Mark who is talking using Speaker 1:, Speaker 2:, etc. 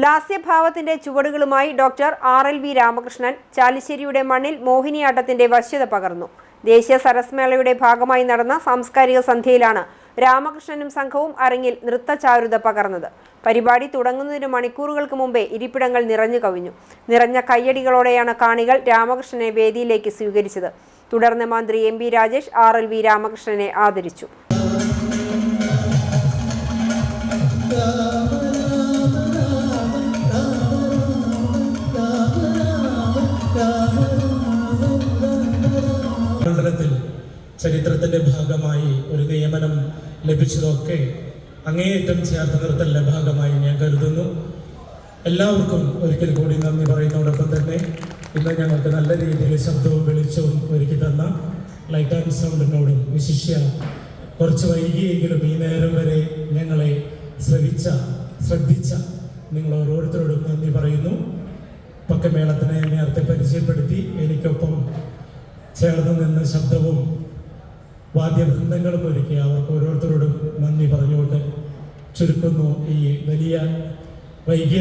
Speaker 1: ലാസ്യഭാവത്തിന്റെ ചുവടുകളുമായി doctor RLV Ramakrishnan ചാലിശ്ശേരിയുടെ മണ്ണിൽ മോഹിനിയാട്ടത്തിന്റെ വശ്യത പകർന്നു. ദേശീയ സരസ്മേളയുടെ ഭാഗമായി നടന്ന സാംസ്കാരിക സന്ധ്യയിലാണ് രാമകൃഷ്ണനും സംഘവും അരങ്ങിൽ നൃത്തചാരുത പകർന്നത്. പരിപാടി തുടങ്ങുന്നതിന് മണിക്കൂറുകൾക്ക് മുമ്പേ ഇരിപ്പിടങ്ങൾ നിറഞ്ഞു കവിഞ്ഞു. നിറഞ്ഞ കയ്യടികളോടെയാണ് കാണികൾ രാമകൃഷ്ണനെ വേദിയിലേക്ക് സ്വീകരിച്ചത്. തുടർന്ന് മന്ത്രി MP രാജേഷ് RLV രാമകൃഷ്ണനെ ആദരിച്ചു.
Speaker 2: ചരിത്രത്തിന്റെ ഭാഗമായി ഒരു നിയമനം ലഭിച്ചതൊക്കെ അങ്ങേയറ്റം ചേർത്ത് നിർത്തലിന്റെ ഭാഗമായി ഞാൻ കരുതുന്നു. എല്ലാവർക്കും ഒരിക്കൽ കൂടി നന്ദി പറയുന്നതോടൊപ്പം തന്നെ ഇന്ന് ഞങ്ങൾക്ക് നല്ല രീതിയിൽ ശബ്ദവും വെളിച്ചവും ഒരുക്കി തന്ന ലൈറ്റ് ആൻഡ് സൗണ്ടിനോടും വിശിഷ്യ കുറച്ച് വൈകിയെങ്കിലും ഈ നേരം വരെ ഞങ്ങളെ ശ്രദ്ധിച്ച നിങ്ങൾ ഓരോരുത്തരോടും നന്ദി പറയുന്നു. പക്കമേളത്തിനെ നേരത്തെ പരിചയപ്പെടുത്തി എനിക്കൊപ്പം ചേർന്ന് നിന്ന് ശബ്ദവും വാദ്യവൃന്ദങ്ങളും ഒരുക്കി അവർക്ക് ഓരോരുത്തരോടും നന്ദി പറഞ്ഞുകൊണ്ട് ചുരുക്കുന്നു. ഈ വലിയ വൈകിയ